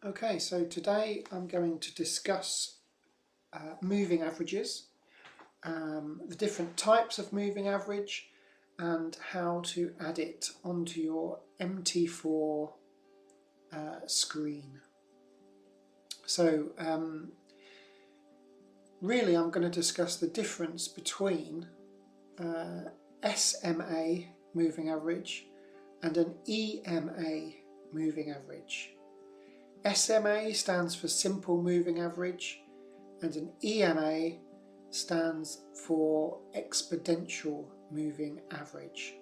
Okay, so today I'm going to discuss moving averages, the different types of moving average, and how to add it onto your MT4 screen. So really I'm going to discuss the difference between SMA moving average and an EMA moving average. SMA stands for simple moving average and an EMA stands for exponential moving average.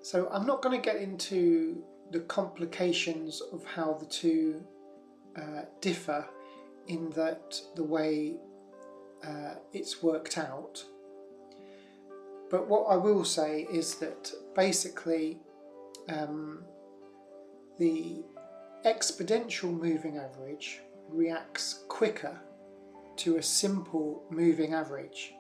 So I'm not going to get into the complications of how the two differ in that the way it's worked out. But what I will say is that basically the exponential moving average reacts quicker to a simple moving average,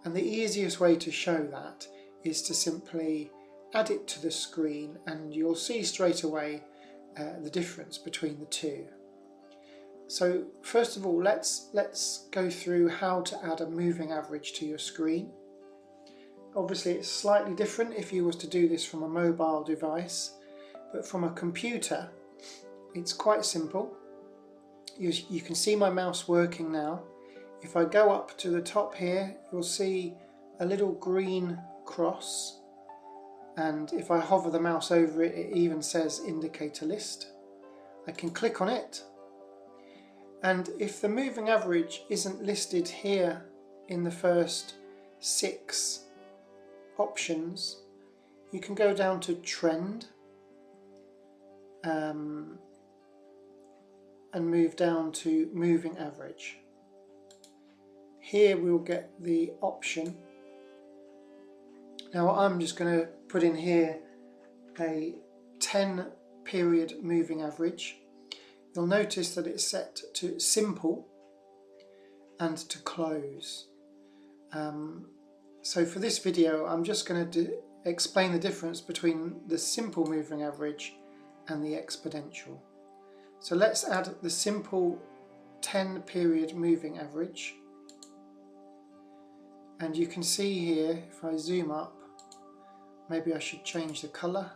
and the easiest way to show that is to simply add it to the screen, and you'll see straight away the difference between the two. So first of all, let's go through how to add a moving average to your screen. Obviously it's slightly different if you was to do this from a mobile device, but from a computer it's quite simple. You can see my mouse working now. If I go up to the top here, you'll see a little green cross, and if I hover the mouse over it, it even says indicator list. I can click on it, and if the moving average isn't listed here in the first 6 options, you can go down to trend and move down to moving average. Here we'll get the option. Now I'm just going to put in here a 10 period moving average. You'll notice that it's set to simple and to close. So for this video I'm just going to explain the difference between the simple moving average and the exponential. So let's add the simple 10 period moving average, and you can see here, if I zoom up, maybe I should change the colour.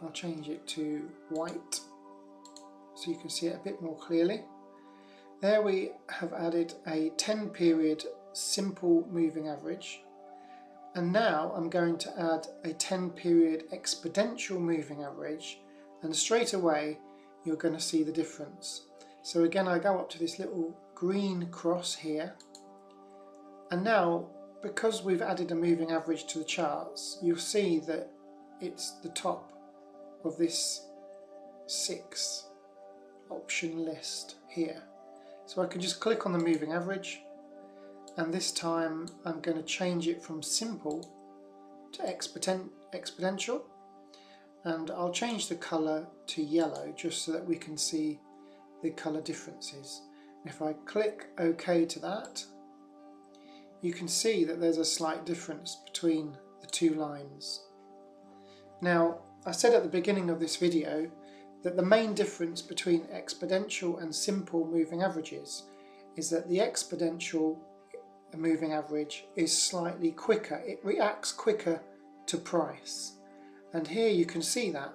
I'll change it to white so you can see it a bit more clearly. There we have added a 10 period simple moving average, and now I'm going to add a 10 period exponential moving average, and straight away you're going to see the difference. So again, I go up to this little green cross here, and now because we've added a moving average to the charts, you'll see that it's the top of this 6 option list here. So I can just click on the moving average, and this time I'm going to change it from simple to exponential, and I'll change the colour to yellow just so that we can see the colour differences. If I click OK to that, you can see that there's a slight difference between the two lines. Now, I said at the beginning of this video that the main difference between exponential and simple moving averages is that the exponential moving average is slightly quicker. It reacts quicker to price, and here you can see that.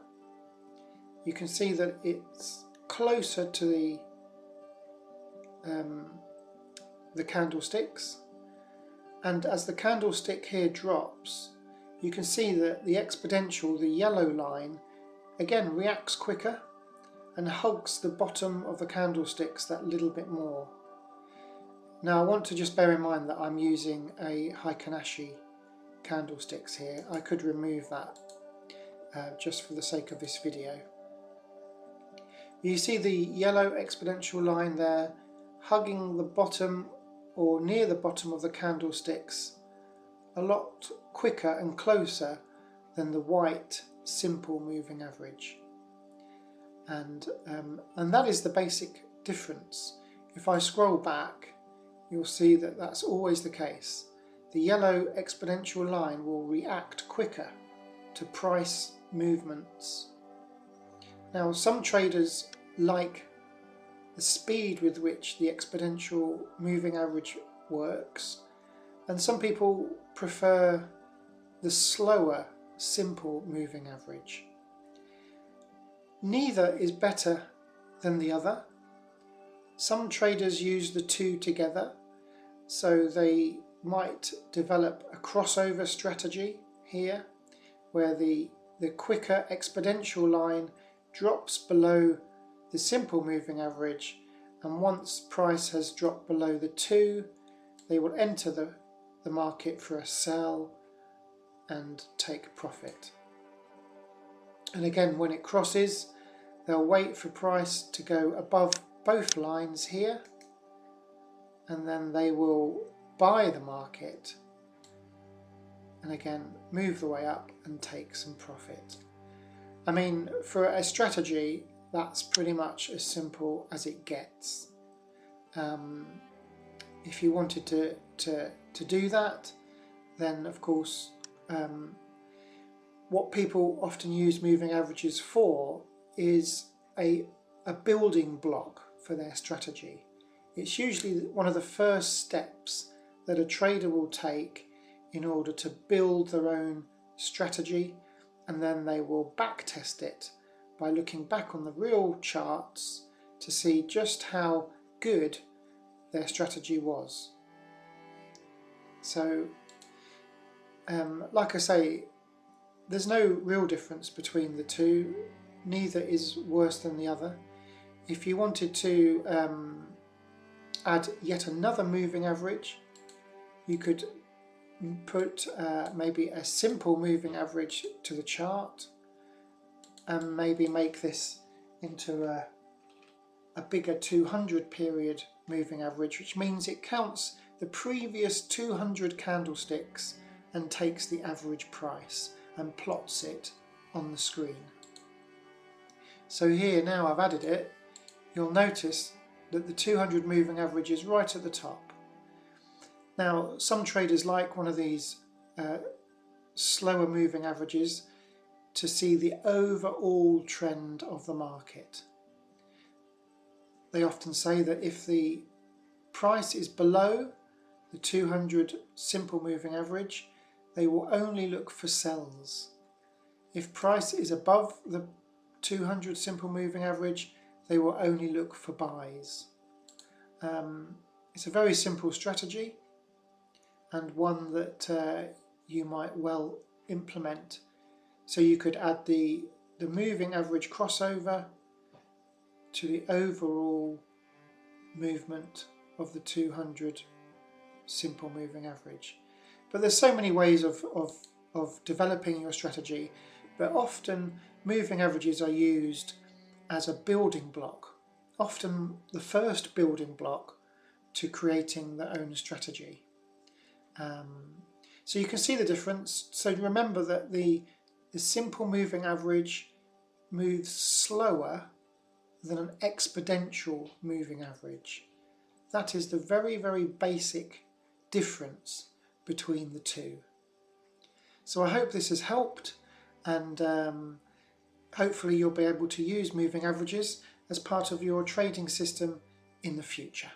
You can see that it's closer to the candlesticks, and as the candlestick here drops, you can see that the exponential, the yellow line, again reacts quicker and hugs the bottom of the candlesticks that little bit more. Now I want to just bear in mind that I'm using a Heikin-Ashi candlesticks here. I could remove that just for the sake of this video. You see the yellow exponential line there hugging the bottom or near the bottom of the candlesticks a lot quicker and closer than the white simple moving average, and that is the basic difference. If I scroll back, you'll see that that's always the case. The yellow exponential line will react quicker to price movements Now some traders like the speed with which the exponential moving average works, and some people prefer the slower simple moving average. Neither is better than the other. Some traders use the two together, so they might develop a crossover strategy here, where the quicker exponential line drops below the simple moving average, and once price has dropped below the 2, they will enter the market for a sell and take profit. And again, when it crosses, they'll wait for price to go above both lines here, and then they will buy the market and again move the way up and take some profit. I mean, for a strategy, that's pretty much as simple as it gets. If you wanted to do that, then of course what people often use moving averages for is a building block for their strategy. It's usually one of the first steps that a trader will take in order to build their own strategy, and then they will back test it by looking back on the real charts to see just how good their strategy was. So like I say, there's no real difference between the two. Neither is worse than the other. If you wanted to add yet another moving average, you could put maybe a simple moving average to the chart and maybe make this into a bigger 200 period moving average, which means it counts the previous 200 candlesticks and takes the average price and plots it on the screen. So here, now I've added it, you'll notice that the 200 moving average is right at the top. Now some traders like one of these slower moving averages to see the overall trend of the market. They often say that if the price is below the 200 simple moving average, they will only look for sells. If price is above the 200 simple moving average, they will only look for buys. It's a very simple strategy and one that you might well implement. So you could add the moving average crossover to the overall movement of the 200 simple moving average. But there's so many ways of developing your strategy, but often moving averages are used as a building block, often the first building block to creating their own strategy. So you can see the difference. So remember that the simple moving average moves slower than an exponential moving average. That is the very, very basic difference between the two. So I hope this has helped, and hopefully you'll be able to use moving averages as part of your trading system in the future.